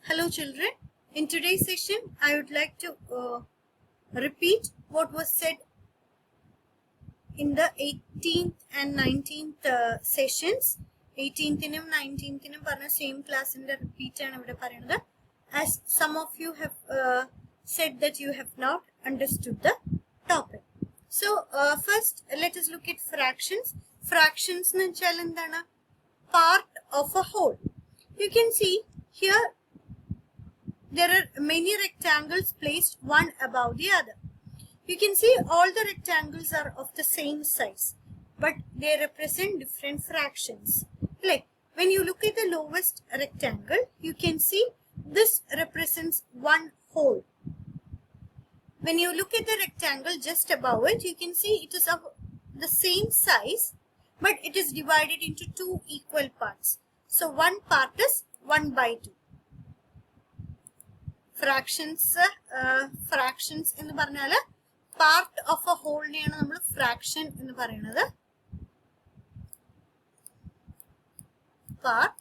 Hello children, in today's session I would like to repeat what was said in the 18th and 19th sessions. 18th and 19th same class in the repeat and as some of you have said that you have not understood the topic. So first let us look at fractions. Fractions is part of a whole. You can see here there are many rectangles placed one above the other. You can see all the rectangles are of the same size, but they represent different fractions. Like when you look at the lowest rectangle, you can see this represents one whole. When you look at the rectangle just above it, you can see it is of the same size, but it is divided into two equal parts. So one part is 1 by 2. Fractions in the part of a whole fraction in the part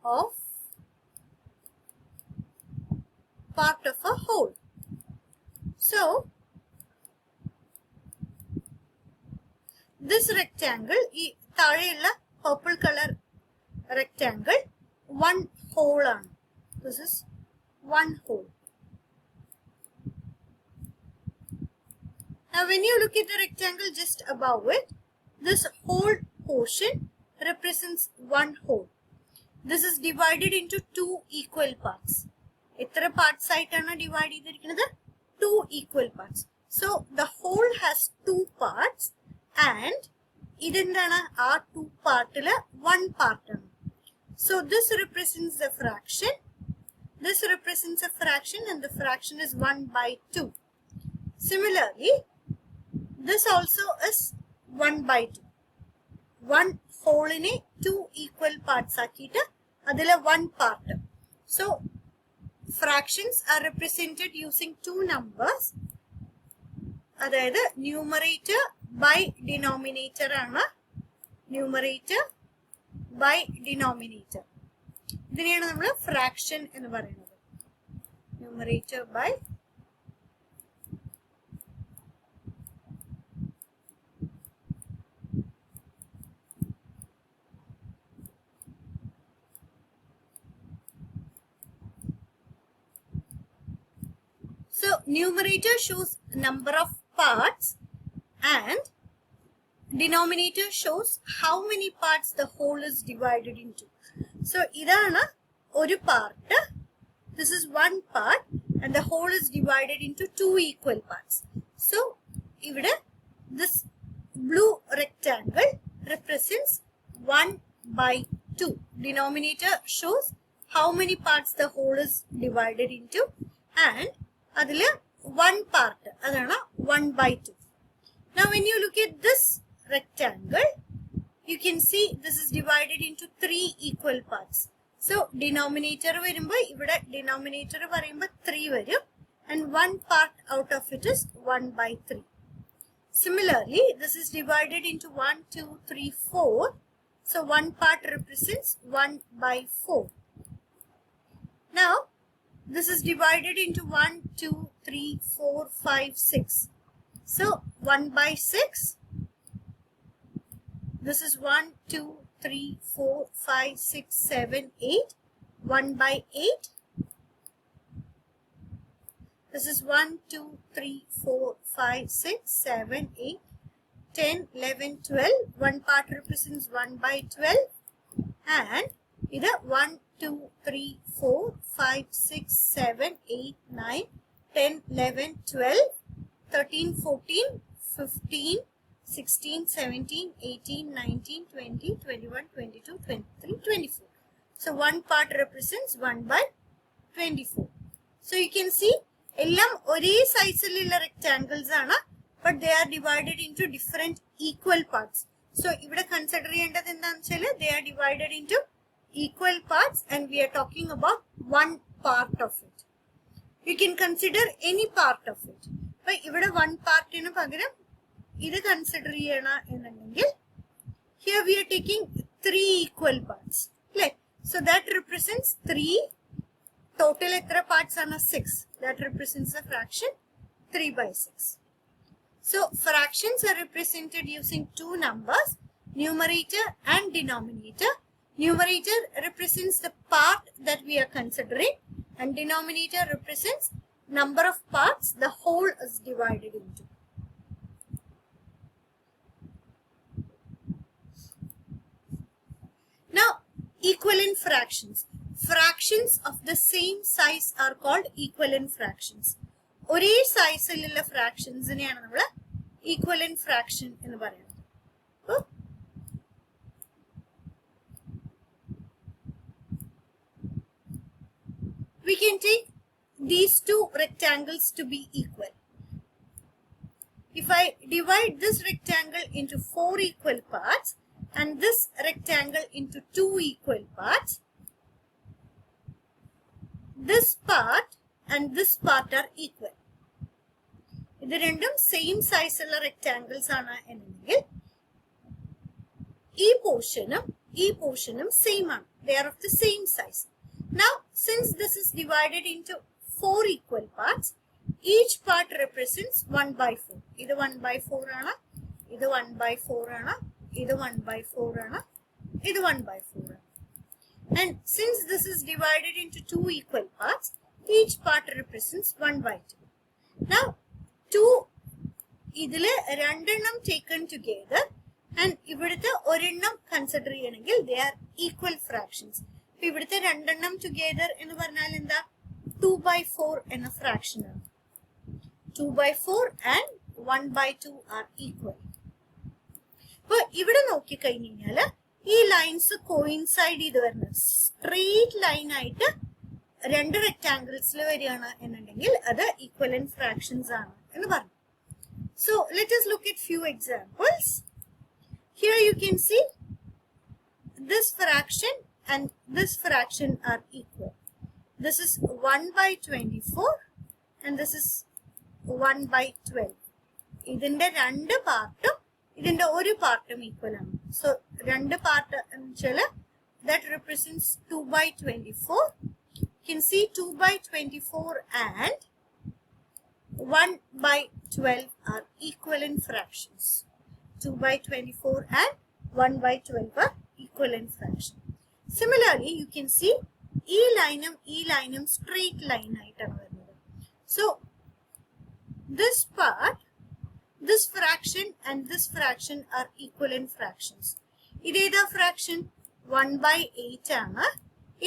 of a whole. So this rectangle, purple color rectangle, one whole on. This is one whole. Now when you look at the rectangle just above it, this whole portion represents one whole. This is divided into two equal parts. Ethra parts are divided into two equal parts. So the whole has two parts and are two part one part. So this represents the fraction. This represents a fraction and the fraction is 1 by 2. Similarly, this also is 1 by 2. One whole in two equal parts akita, adila one part. So, fractions are represented using two numbers. That is numerator by denominator. Numerator by denominator. This is fraction in numerator by so numerator shows number of parts and denominator shows how many parts the whole is divided into. So, idana oru part. This is one part and the whole is divided into two equal parts. So, this blue rectangle represents 1 by 2. Denominator shows how many parts the whole is divided into and adile one part, adana 1 by 2. Now, when you look at this rectangle, you can see this is divided into three equal parts. So, denominator denominator 3 varum, and one part out of it is 1 by 3. Similarly, this is divided into 1, 2, 3, 4. So, one part represents 1 by 4. Now, this is divided into 1, 2, 3, 4, 5, 6. So, 1 by 6. This is 1, 2, 3, 4, 5, 6, 7, 8. 1 by 8. This is 1, 2, 3, 4, 5, 6, 7, 8, 10, 11, 12. One part represents 1 by 12. And either 1, 2, 3, 4, 5, 6, 7, 8, 9, 10, 11, 12, 13, 14, 15, 16, 17, 18, 19, 20, 21, 22, 23, 24. So, one part represents 1 by 24. So, you can see, ellam ore size rectangles ana, but they are divided into different equal parts. So, ivide consider they are divided into equal parts and we are talking about one part of it. You can consider any part of it. But ivide one part in a pagaram, either consider here we are taking three equal parts. So that represents 3. Total etra parts are 6. That represents the fraction 3 by 6. So fractions are represented using two numbers, numerator and denominator. Numerator represents the part that we are considering, and denominator represents number of parts the whole is divided into. Now, equivalent fractions. Fractions of the same size are called equivalent fractions. ഒരേ സൈസിലുള്ള ഫ്രാക്ഷൻസിനെയാണ് നമ്മൾ equivalent fraction എന്ന് പറയുന്നത്. We can take these two rectangles to be equal. If I divide this rectangle into 4 equal parts and this rectangle into 2 equal parts, this part and this part are equal. ഇത് രണ്ടും same സൈസുള്ള rectangles ആണ് എന്നെങ്കിൽ ഈ പോർഷനും same ആണ്. They are of the same size. Now, since this is divided into 4 equal parts, each part represents 1 by 4. ഇത് 1 by 4 ആണ്, ഇത് 1 by 4 ആണ്, ഇത് 1 by 4 ആണ്, ഇത് 1 by 4 ആണ്. And since this is divided into 2 equal parts, each part represents 1 by 2. Now, 2 ഇതില് രണ്ടെണ്ണം taken together and ഇവിടുത്തെ ഒരെണ്ണം consider ചെയ്യണമെങ്കിൽ they are equal fractions. ഇവിടുത്തെ രണ്ടെണ്ണം together എന്ന് പറഞ്ഞാൽ എന്താ? 2 by 4 എന്ന fraction ആണ്. 2 by 4 and 1 by 2 are equal. അപ്പൊ ഇവിടെ നോക്കിക്കഴിഞ്ഞാല് ഈ ലൈൻസ് കോയിൻസൈഡ് ചെയ്ത് വരുന്നത് സ്ട്രെയിറ്റ് ലൈൻ ആയിട്ട് രണ്ട് റെക്ടാങ്കിൾസിൽ വരികയാണ് എന്നുണ്ടെങ്കിൽ അത് ഈക്വലന്റ് ഫ്രാക്ഷൻസ് ആണ് എന്ന് പറഞ്ഞു. So let us look at few examples. Here you can see this fraction and this fraction are equal. This is 1 by 24 and this is 1 by 12. ഇതിന്റെ രണ്ട് പാർട്ടും ഇതിന്റെ ഒരു പാർട്ടും ഈക്വൽ ആണ്. So രണ്ട് പാർട്ട് എന്ന് വെച്ചാല് that represents 2 by 24. You can see 2 by 24 and 1 by 12 are equivalent fractions. 2 by 24 and 1 by 12 are equivalent fractions. Similarly, you can see E line straight line item. So, this part, this fraction and this fraction are equivalent fractions. Ideda fraction 1 by 8 ആണ്.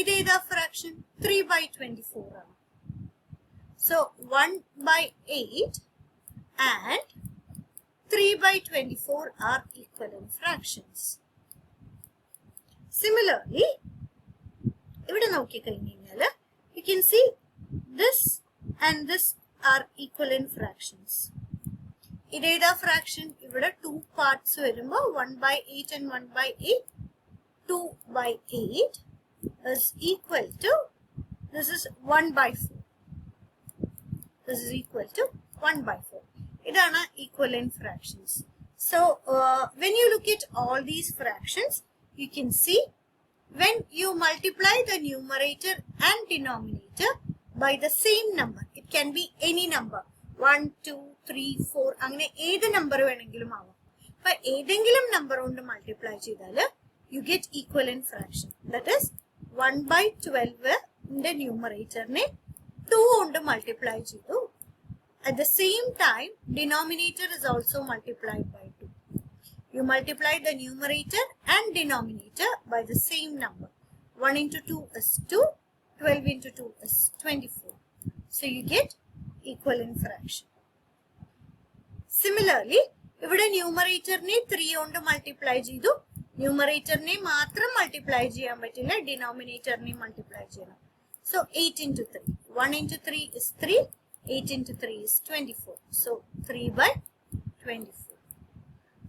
Ideda fraction 3 by 24 ആണ്. So 1 by 8 and 3 by 24 are equivalent fractions. Similarly, ഇവിടെ നോക്കിക്കഴിഞ്ഞാല് you can see this and this are equivalent fractions. ഇതേതാ fraction? ഇവിടെ 2 parts വരുമ്പോ 1 by 8 and 1 by 8. 2 by 8 is equal to, this is 1 by 4. This is equal to 1 by 4. Idana equivalent fractions. So, when you look at all these fractions, you can see when you multiply the numerator and denominator by the same number, it can be any number, 1, 2, 3, 4, അങ്ങനെ ഏത് number വേണമെങ്കിലും ആവാം. അപ്പൊ ഏതെങ്കിലും number കൊണ്ട് multiply ചെയ്താല് you get equivalent fraction. That is 1 by 12 ന്റെ ന്യൂമറേറ്ററിനെ 2 കൊണ്ട് മൾട്ടിപ്ലൈ ചെയ്തു. At the same time, denominator is also multiplied by 2. You multiply the numerator and denominator by the same number. 1 into 2 is 2, 12 into 2 is 24. So you get equivalent fraction. Similarly, ഇവിടെ ന്യൂമറേറ്ററിനെ 3 കൊണ്ട് multiply ചെയ്തു. ന്യൂമറേറ്ററിനെ മാത്രം multiply ചെയ്യാൻ പറ്റില്ല, ഡിനോമിനേറ്ററിനെ multiply ചെയ്യണം. So 8 into 3. 1 into 3 is 3. 8 into 3 is 24. So 3 by 24.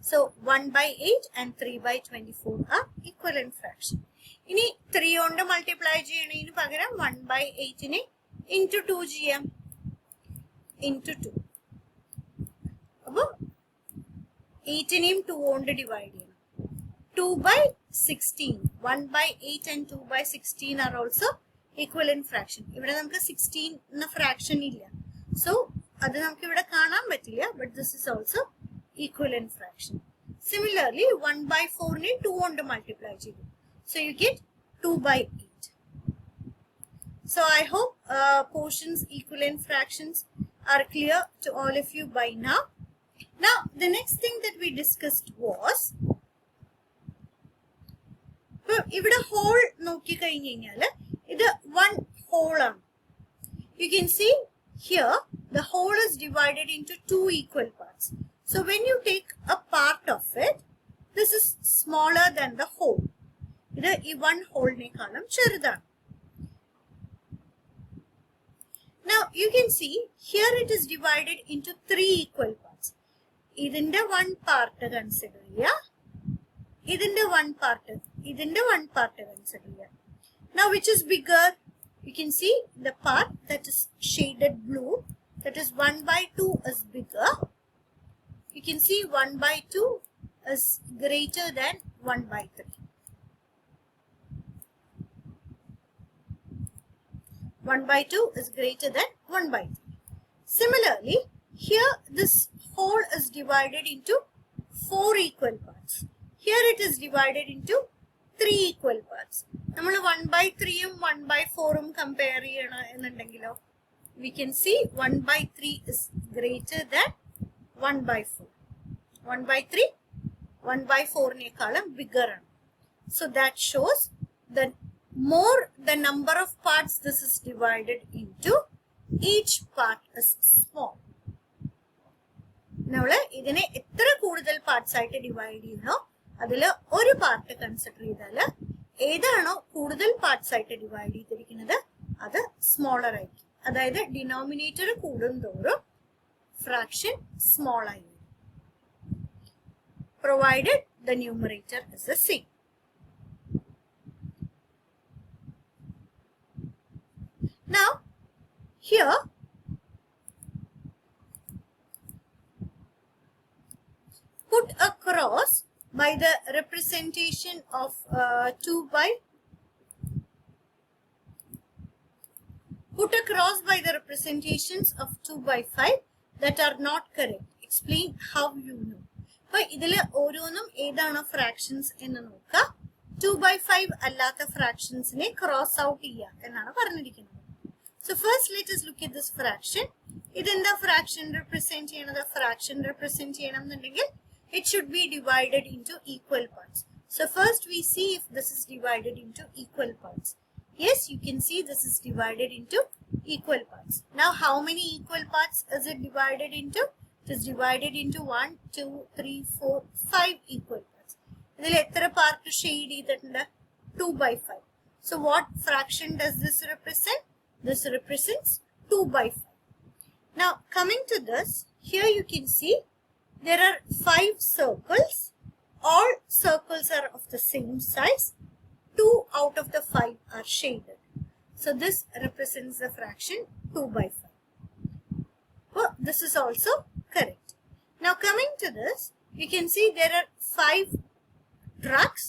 So 1 by 8 and 3 by 24 are equivalent fraction. ഇനി 3 കൊണ്ട് multiply ചെയ്യണതിന് പകരം 1 by 8 into 2 ചെയ്യാം. Into 2. അപ്പോൾ 8 2 കൊണ്ട് ഡിവൈഡ് ചെയ്യണം. 2 by 16. 1 by 8 and 2 by 16 are also equivalent fraction. ഇവിടെ നമുക്ക് 16 എന്ന fraction ഇല്ല. So, അത് നമുക്ക് ഇവിടെ കാണാൻ പറ്റില്ല. But this is also equivalent fraction. Similarly, 1 by 4 നെ 2 കൊണ്ട് multiply ചെയ്തു. So, you get 2 by 8. So, I hope portions, equivalent fractions are clear to all of you by now. Now, the next thing that we discussed was, ഇവിടെ whole നോക്കി കഴിഞ്ഞു കഴിഞ്ഞാല് ഇത് one whole ആണ്. You can see here the whole is divided into two equal parts. So when you take a part of it, this is smaller than the whole. ഇത് ഈ one whole നേക്കാളും ചെറുതാണ്. Now you can see here it is divided into three equal parts. ഇതിന്റെ one part consider ചെയ്യാ. ഇതിന്റെ one part consider ചെയ്യാം. Now which is bigger? You can see the part that is shaded blue, that is 1 by 2 is bigger. You can see 1 by 2 is greater than 1 by 3. 1 by 2 is greater than 1 by 3. Similarly, here this whole is divided into 4 equal parts. Here it is divided into 3 equal parts. നമ്മൾ 1 by 3 ഉം 1 by 4 ഉം compare ചെയ്യണം എന്നുണ്ടെങ്കിലോ, we can see 1 by 3 is greater than 1 by 4. 1 by 3, 1 by 4 നേക്കാളും bigger ആണ്. So that shows that more the number of parts this is divided into, each part is small. നമ്മള് ഇതിനെ എത്ര കൂടുതൽ parts ആയിട്ട് divide ചെയ്യുന്നോ അതില് ഒരു പാർട്ട് കൺസിഡർ ചെയ്താല് ഏതാണോ കൂടുതൽ പാർട്സ് ആയിട്ട് ഡിവൈഡ് ചെയ്തിരിക്കുന്നത് അത് സ്മോളർ ആയിരിക്കും. അതായത് ഡിനോമിനേറ്റർ കൂടുന്തോറും ഫ്രാക്ഷൻ സ്മോൾ ആയി, provided the numerator is the same. Now here put a cross by the representation of 2 by, put a cross by the representations of 2 by 5 that are not correct. Explain how you know. So, idile oronum edana fractions ennu nokka. 2 by 5 allatha fractions ne cross out cheya ennanu paranjirikkunnu. So first let us look at this fraction. Idenda fraction represent cheyanada, fraction represent cheyanam ennundengil it should be divided into equal parts. So first we see if this is divided into equal parts. Yes, you can see this is divided into equal parts. Now how many equal parts is it divided into? It is divided into 1, 2, 3, 4, 5 equal parts. Idil etra part shade cheyidittunde? 2 by 5. So what fraction does this represent? This represents 2 by 5. Now coming to this, here you can see there are 5 circles. All circles are of the same size. 2 out of the 5 are shaded. So this represents the fraction 2 by 5. Well, this is also correct. Now coming to this, you can see there are 5 trucks.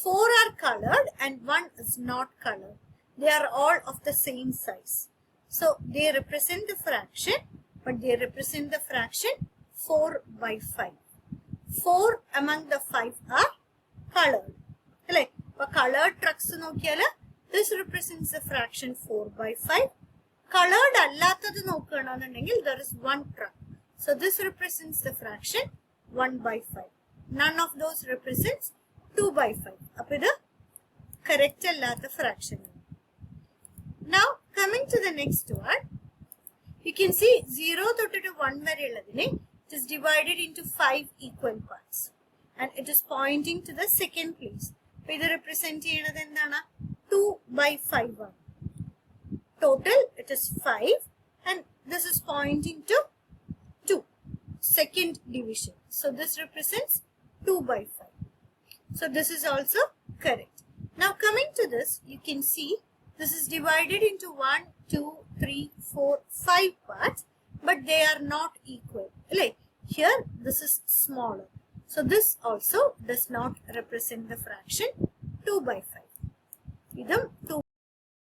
4 are colored and 1 is not colored. They are all of the same size. So they represent the fraction, but they represent the fraction 4 by 5. 4 among the 5 are colored. Colored trucks nokkiyala, this represents the fraction 4 by 5. Colored allathathu nokkananundengil there is 1 truck. So this represents the fraction 1 by 5. None of those represents 2 by 5. Appo idu correct allatha fraction. Now coming to the next one, you can see 0 to 1 vare ulladine it is divided into 5 equal parts and it is pointing to the second place. Appo idu represent cheyanathu endana? 2 by 5 ആണ്. Total it is 5 and this is pointing to 2, second division. So this represents 2 by 5. So this is also correct. Now coming to this, you can see this is divided into 1, 2, 3, 4, 5 parts, but they are not equal. Like here, this is smaller. So this also does not represent the fraction 2 by 5. Idam 2